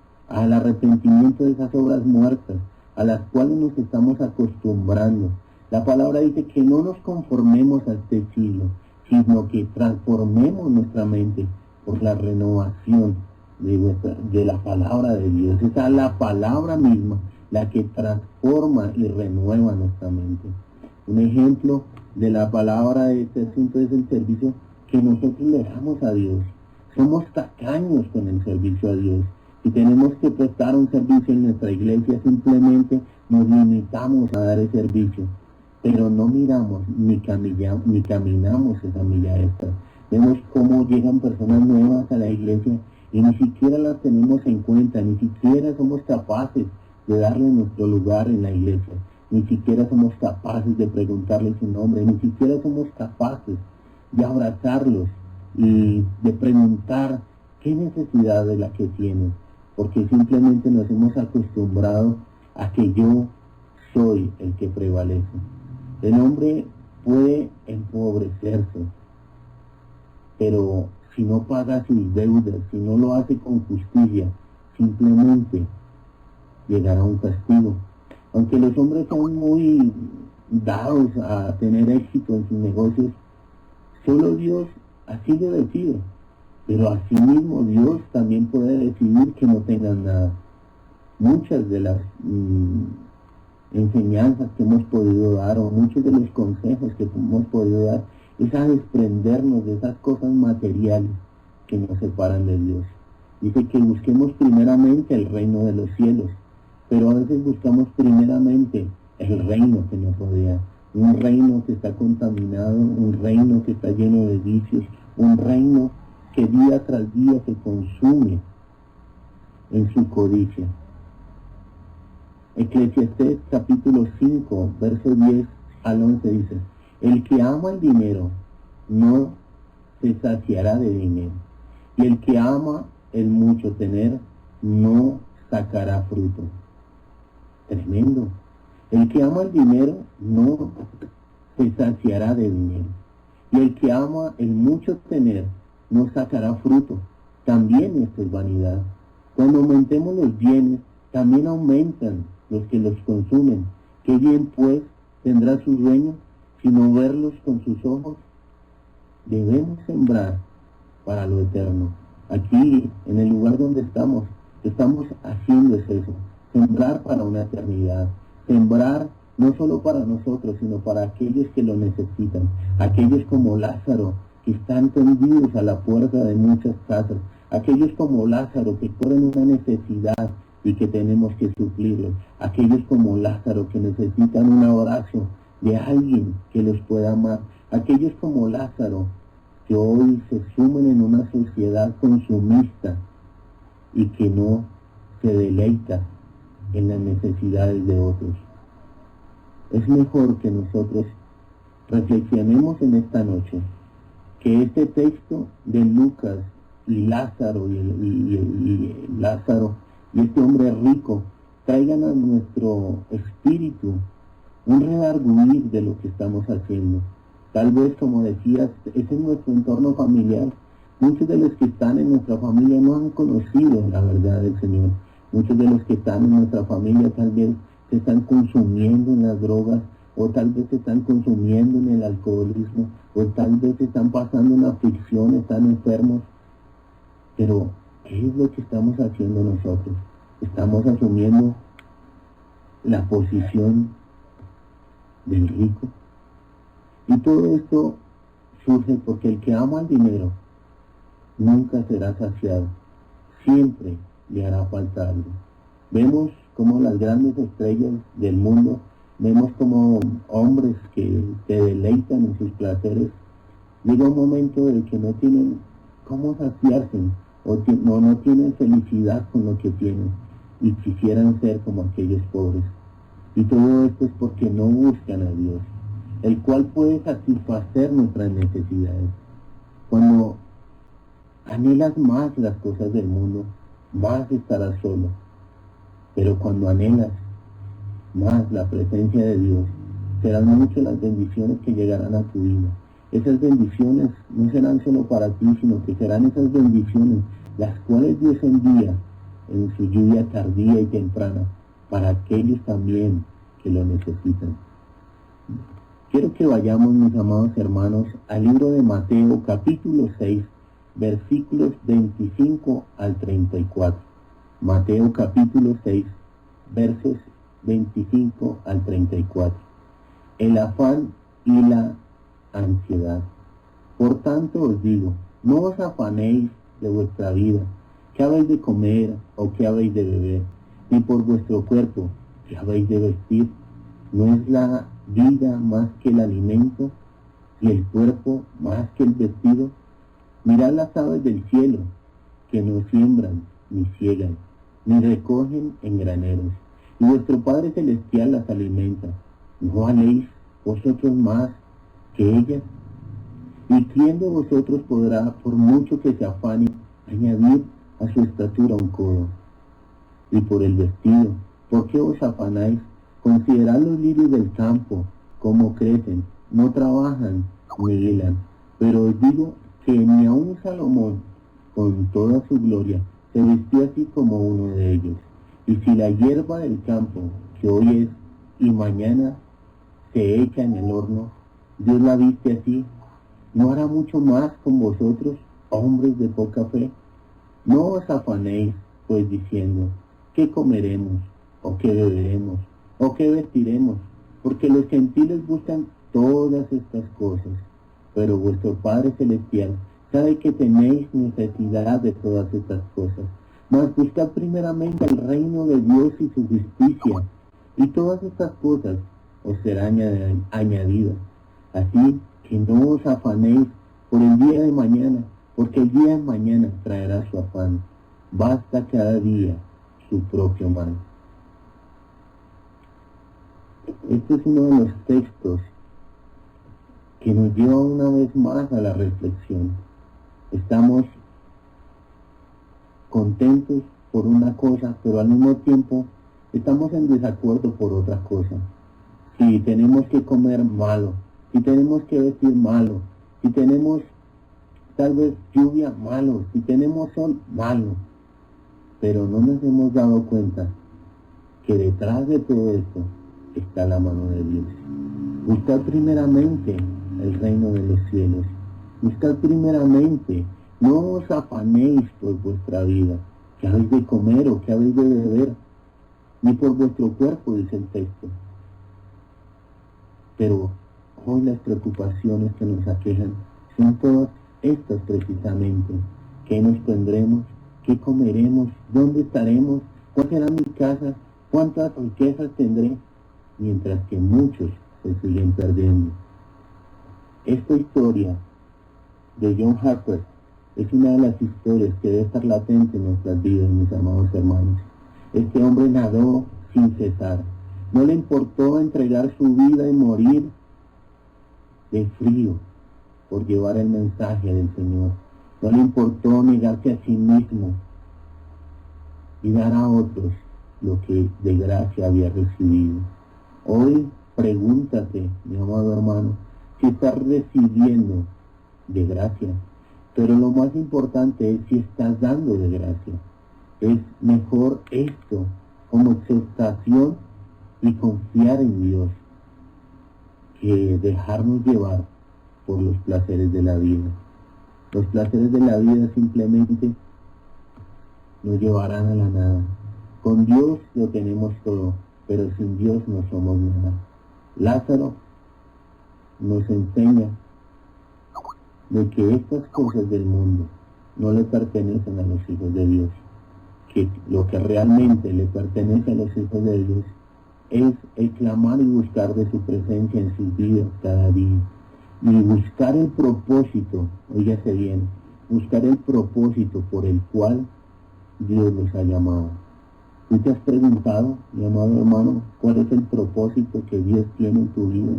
de esas obras muertas, a las cuales nos estamos acostumbrando. La palabra dice que no nos conformemos a este siglo, sino que transformemos nuestra mente por la renovación de la palabra de Dios. Esa es la palabra misma la que transforma y renueva nuestra mente. Un ejemplo de la palabra de este asunto es el servicio que nosotros le damos a Dios. Somos tacaños con el servicio a Dios. Si tenemos que prestar un servicio en nuestra iglesia, simplemente nos limitamos a dar el servicio, pero no miramos ni caminamos esa milla extra. Vemos cómo llegan personas nuevas a la iglesia y ni siquiera las tenemos en cuenta, ni siquiera somos capaces de darle nuestro lugar en la iglesia, ni siquiera somos capaces de preguntarle su nombre, ni siquiera somos capaces de abrazarlos y de preguntar qué necesidad es la que tienen, porque simplemente nos hemos acostumbrado a que yo soy el que prevalece. El hombre puede empobrecerse, pero si no paga sus deudas, si no lo hace con justicia, simplemente llegará un castigo. Aunque los hombres son muy dados a tener éxito en sus negocios, solo Dios así lo decide. Pero asimismo Dios también puede decidir que no tengan nada. Muchas de las enseñanzas que hemos podido dar, o muchos de los consejos que hemos podido dar, es a desprendernos de esas cosas materiales que nos separan de Dios. Dice que busquemos primeramente el reino de los cielos, pero a veces buscamos primeramente el reino que nos rodea, un reino que está contaminado, un reino que está lleno de vicios, un reino que día tras día se consume en su codicia. Eclesiastés capítulo 5, verso 10 al 11 dice, el que ama el dinero no se saciará de dinero, y el que ama el mucho tener no sacará fruto. Tremendo. El que ama el dinero no se saciará de dinero, y el que ama el mucho tener no sacará fruto. También esto es vanidad. Cuando aumentemos los bienes, también aumentan los que los consumen. ¿Qué bien pues tendrá su dueño sino verlos con sus ojos? Debemos sembrar para lo eterno. Aquí, en el lugar donde estamos haciendo eso, sembrar para una eternidad, sembrar no solo para nosotros, sino para aquellos que lo necesitan, aquellos como Lázaro, que están tendidos a la puerta de muchas casas, aquellos como Lázaro que corren una necesidad y que tenemos que suplirlos, aquellos como Lázaro que necesitan un abrazo de alguien que los pueda amar, aquellos como Lázaro que hoy se sumen en una sociedad consumista y que no se deleita en las necesidades de otros. Es mejor que nosotros reflexionemos en esta noche que este texto de Lucas y Lázaro y Lázaro y este hombre rico traigan a nuestro espíritu un redarguir de lo que estamos haciendo. Tal vez, como decías, es en nuestro entorno familiar. Muchos de los que están en nuestra familia no han conocido la verdad del Señor. Muchos de los que están en nuestra familia tal vez se están consumiendo en las drogas, o tal vez se están consumiendo en el alcoholismo, o tal vez están pasando una aflicción, están enfermos. Pero, ¿qué es lo que estamos haciendo nosotros? Estamos asumiendo la posición del rico. Y todo esto surge porque el que ama el dinero nunca será saciado, siempre le hará falta algo. Vemos como las grandes estrellas del mundo, vemos como hombres que se deleitan en sus placeres, llega un momento en que no tienen cómo saciarse, o no tienen felicidad con lo que tienen, y quisieran ser como aquellos pobres. Y todo esto es porque no buscan a Dios, el cual puede satisfacer nuestras necesidades. Cuando anhelas más las cosas del mundo, más estarás solo. Pero cuando anhelas más la presencia de Dios, serán muchas las bendiciones que llegarán a tu vida. Esas bendiciones no serán solo para ti, sino que serán esas bendiciones las cuales Dios envía en su lluvia tardía y temprana para aquellos también que lo necesitan. Quiero que vayamos, mis amados hermanos, al libro de Mateo, capítulo 6, versículos 25 al 34. Mateo, capítulo 6, versos 25 al 34. El afán y la ansiedad. Por tanto os digo, no os afanéis de vuestra vida, qué habéis de comer o qué habéis de beber, ni por vuestro cuerpo, qué habéis de vestir. ¿No es la vida más que el alimento y el cuerpo más que el vestido? Mirad las aves del cielo, que no siembran, ni ciegan, ni recogen en graneros, y vuestro Padre Celestial las alimenta. ¿No valéis vosotros más que ellas? ¿Y quién de vosotros podrá, por mucho que se afane, añadir a su estatura un codo? Y por el vestido, ¿por qué os afanáis? Considerad los lirios del campo, cómo crecen, no trabajan ni hilan. Pero os digo que ni aun Salomón, con toda su gloria, se vistió así como uno de ellos. Y si la hierba del campo, que hoy es y mañana se echa en el horno, Dios la viste así, ¿no hará mucho más con vosotros, hombres de poca fe? No os afanéis, pues diciendo, ¿qué comeremos? ¿O qué beberemos? ¿O qué vestiremos? Porque los gentiles buscan todas estas cosas, pero vuestro Padre Celestial sabe que tenéis necesidad de todas estas cosas. Mas buscad primeramente el reino de Dios y su justicia, y todas estas cosas os serán añadidas. Así que no os afanéis por el día de mañana, porque el día de mañana traerá su afán. Basta cada día su propio mal. Este es uno de los textos que nos lleva una vez más a la reflexión. Estamos contentos por una cosa, pero al mismo tiempo estamos en desacuerdo por otra cosa. Si tenemos que comer malo, si tenemos que vestir malo, si tenemos tal vez lluvia malo, si tenemos sol malo, pero no nos hemos dado cuenta que detrás de todo esto está la mano de Dios. Buscad primeramente el reino de los cielos. Buscad primeramente, no os afanéis por vuestra vida, qué habéis de comer o qué habéis de beber, ni por vuestro cuerpo, dice el texto. Pero hoy las preocupaciones que nos aquejan son todas estas precisamente. ¿Qué nos tendremos? ¿Qué comeremos? ¿Dónde estaremos? ¿Cuál será mi casa? ¿Cuántas riquezas tendré? Mientras que muchos se siguen perdiendo. Esta historia de John Harper es una de las historias que debe estar latente en nuestras vidas, mis amados hermanos. Este hombre nadó sin cesar. No le importó entregar su vida y morir de frío por llevar el mensaje del Señor. No le importó negarse a sí mismo y dar a otros lo que de gracia había recibido. Hoy pregúntate, mi amado hermano, si estás recibiendo de gracia, pero lo más importante es si estás dando de gracia. Es mejor esto como exhortación y confiar en Dios que dejarnos llevar por los placeres de la vida. Los placeres de la vida simplemente nos llevarán a la nada. Con Dios lo tenemos todo, pero sin Dios no somos nada. Lázaro nos enseña de que estas cosas del mundo no le pertenecen a los hijos de Dios, que lo que realmente le pertenece a los hijos de Dios es el clamar y buscar de su presencia en sus vidas cada día, y buscar el propósito, oígase bien, buscar el propósito por el cual Dios los ha llamado. ¿Tú te has preguntado, mi amado hermano, cuál es el propósito que Dios tiene en tu vida?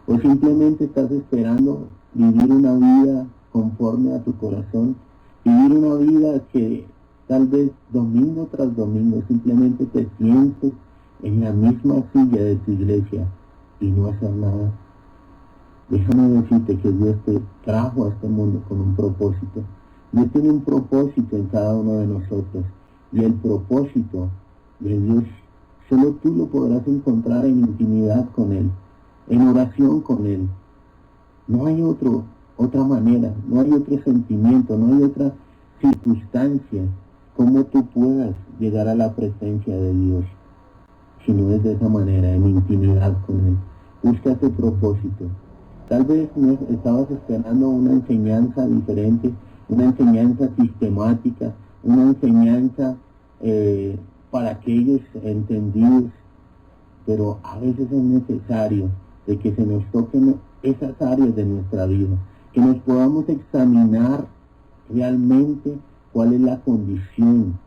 ¿O simplemente estás esperando vivir una vida conforme a tu corazón? Vivir una vida que tal vez domingo tras domingo simplemente te sientes en la misma silla de tu iglesia y no hacer nada. Déjame decirte que Dios te trajo a este mundo con un propósito. Dios tiene un propósito en cada uno de nosotros, y el propósito de Dios solo tú lo podrás encontrar en intimidad con Él, en oración con Él. No hay otra manera, no hay otro sentimiento, no hay otra circunstancia como tú puedas llegar a la presencia de Dios, si no es de esa manera, en intimidad con Él. Busca tu propósito. Tal vez no estabas esperando una enseñanza diferente, una enseñanza sistemática, una enseñanza para aquellos entendidos, pero a veces es necesario de que se nos toquen esas áreas de nuestra vida, que nos podamos examinar realmente cuál es la condición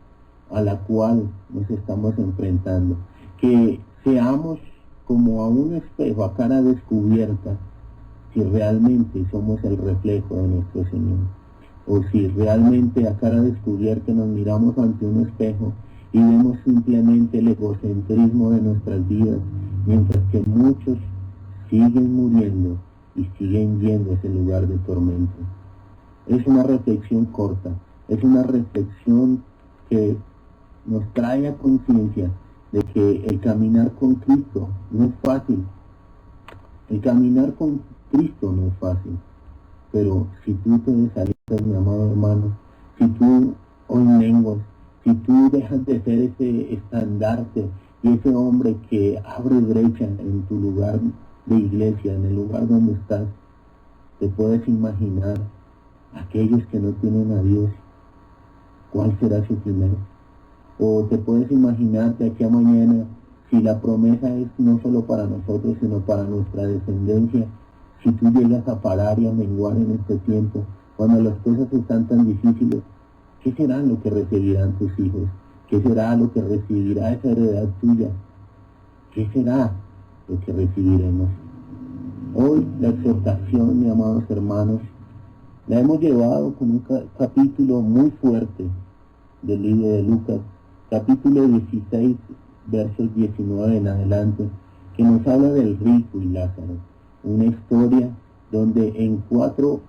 a la cual nos estamos enfrentando, que seamos como a un espejo a cara descubierta, si realmente somos el reflejo de nuestro Señor, o si realmente a cara descubierta nos miramos ante un espejo y vemos simplemente el egocentrismo de nuestras vidas, mientras que muchos siguen muriendo y siguen yendo a ese lugar de tormento. Es una reflexión corta, es una reflexión que nos trae a conciencia de que el caminar con Cristo no es fácil. El caminar con Cristo no es fácil, pero si tú te desalientas, mi amado hermano, si tú hoy menguas, si tú dejas de ser ese estandarte y ese hombre que abre brecha en tu lugar de iglesia, en el lugar donde estás, te puedes imaginar aquellos que no tienen a Dios, ¿cuál será su final? O te puedes imaginar de aquí a mañana, si la promesa es no solo para nosotros, sino para nuestra descendencia, si tú llegas a parar y a menguar en este tiempo, cuando las cosas están tan difíciles, ¿qué será lo que recibirán tus hijos? ¿Qué será lo que recibirá esa heredad tuya? ¿Qué será lo que recibiremos? Hoy la exhortación, mis amados hermanos, la hemos llevado con un capítulo muy fuerte del libro de Lucas, capítulo 16, versos 19 en adelante, que nos habla del rico y Lázaro. Una historia donde en 4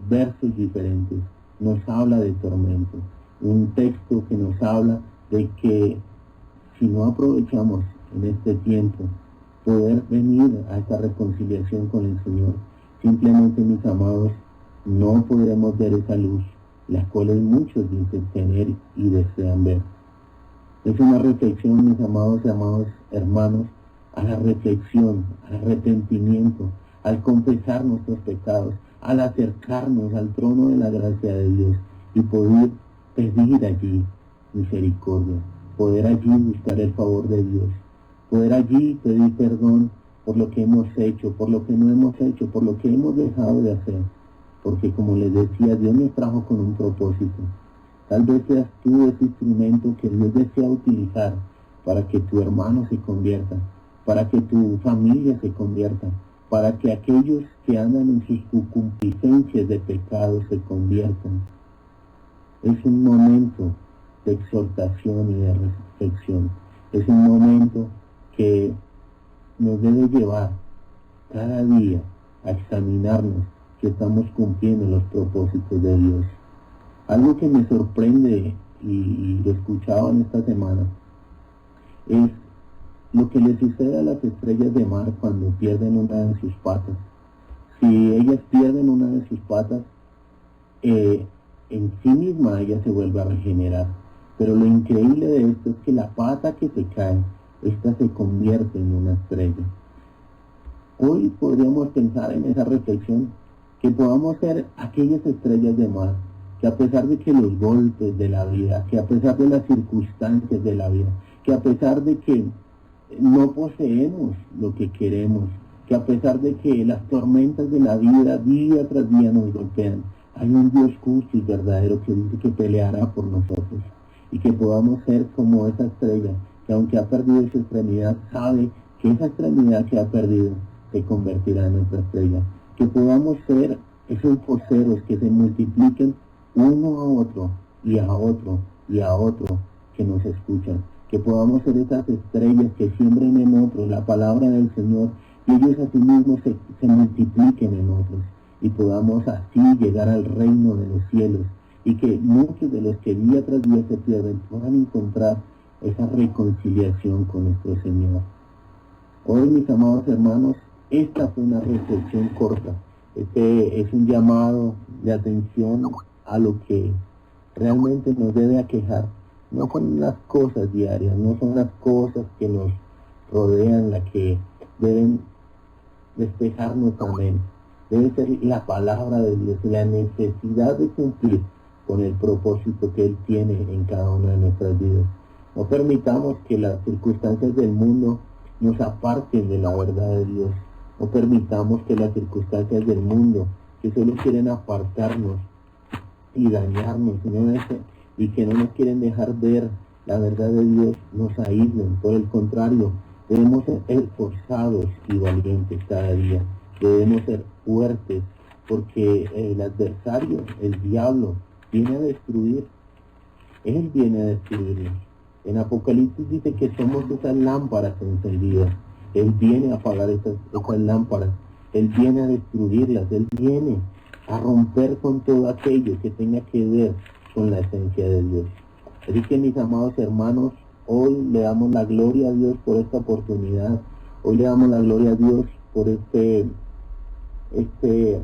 versos diferentes nos habla de tormento. Un texto que nos habla de que si no aprovechamos en este tiempo poder venir a esta reconciliación con el Señor, simplemente, mis amados, no podremos ver esa luz, las cuales muchos dicen tener y desean ver. Es una reflexión, mis amados y amados hermanos, a la reflexión, al arrepentimiento, al confesar nuestros pecados, al acercarnos al trono de la gracia de Dios y poder pedir allí misericordia, poder allí buscar el favor de Dios, poder allí pedir perdón por lo que hemos hecho, por lo que no hemos hecho, por lo que hemos dejado de hacer, porque como les decía, Dios nos trajo con un propósito. Tal vez seas tú ese instrumento que Dios desea utilizar para que tu hermano se convierta, para que tu familia se convierta, para que aquellos que andan en sus concupiscencias de pecado se conviertan. Es un momento de exhortación y de reflexión. Es un momento que nos debe llevar cada día a examinarnos que estamos cumpliendo los propósitos de Dios. Algo que me sorprende y lo escuchaba en esta semana es lo que le sucede a las estrellas de mar cuando pierden una de sus patas. Si ellas pierden una de sus patas, en sí misma ella se vuelve a regenerar. Pero lo increíble de esto es que la pata que se cae, esta se convierte en una estrella. Hoy podríamos pensar en esa reflexión, que podamos ser aquellas estrellas de mar, que a pesar de que los golpes de la vida, que a pesar de las circunstancias de la vida, que a pesar de que no poseemos lo que queremos, que a pesar de que las tormentas de la vida día tras día nos golpean, hay un Dios justo y verdadero que dice que peleará por nosotros, y que podamos ser como esa estrella que aunque ha perdido su extremidad, sabe que esa extremidad que ha perdido se convertirá en nuestra estrella, que podamos ser esos voceros que se multipliquen uno a otro y a otro y a otro que nos escuchan, que podamos ser esas estrellas que siembren en otros la palabra del Señor y ellos así mismos se multipliquen en otros y podamos así llegar al reino de los cielos y que muchos de los que día tras día se pierden puedan encontrar esa reconciliación con nuestro Señor. Hoy, mis amados hermanos, esta fue una reflexión corta. Este es un llamado de atención a lo que realmente nos debe aquejar. No son las cosas diarias, no son las cosas que nos rodean las que deben despejar nuestra mente. Debe ser la palabra de Dios y la necesidad de cumplir con el propósito que Él tiene en cada una de nuestras vidas. No permitamos que las circunstancias del mundo nos aparten de la verdad de Dios. No permitamos que las circunstancias del mundo, que solo quieren apartarnos y dañarnos, y que no nos quieren dejar ver la verdad de Dios, nos aíslen. Por el contrario, debemos ser esforzados y valientes cada día. Debemos ser fuertes, porque el adversario, el diablo, viene a destruir. Él viene a destruirnos. En Apocalipsis dice que somos esas lámparas encendidas. Él viene a apagar esas lámparas. Él viene a destruirlas. Él viene a romper con todo aquello que tenga que ver con la esencia de Dios. Así que, mis amados hermanos, hoy le damos la gloria a Dios por esta oportunidad. Hoy le damos la gloria a Dios por este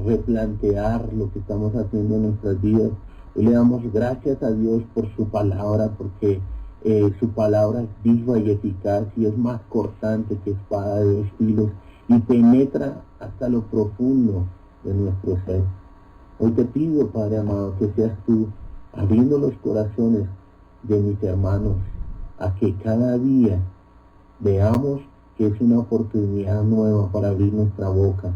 replantear lo que estamos haciendo en nuestras vidas. Hoy le damos gracias a Dios por su palabra, porque su palabra es viva y eficaz y es más cortante que espada de dos filos y penetra hasta lo profundo de nuestro ser. Hoy te pido, Padre amado, que seas tú abriendo los corazones de mis hermanos a que cada día veamos que es una oportunidad nueva para abrir nuestra boca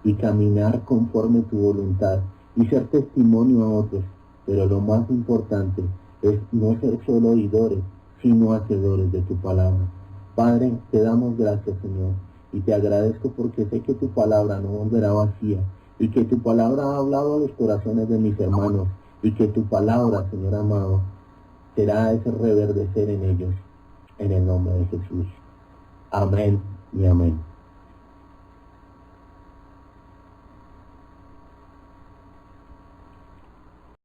y caminar conforme tu voluntad y ser testimonio a otros. Pero lo más importante es no ser solo oidores, sino hacedores de tu palabra. Padre, te damos gracias, Señor, y te agradezco porque sé que tu palabra no volverá vacía, y que tu palabra ha hablado a los corazones de mis hermanos, y que tu palabra, Señor amado, será ese reverdecer en ellos, en el nombre de Jesús. Amén y amén.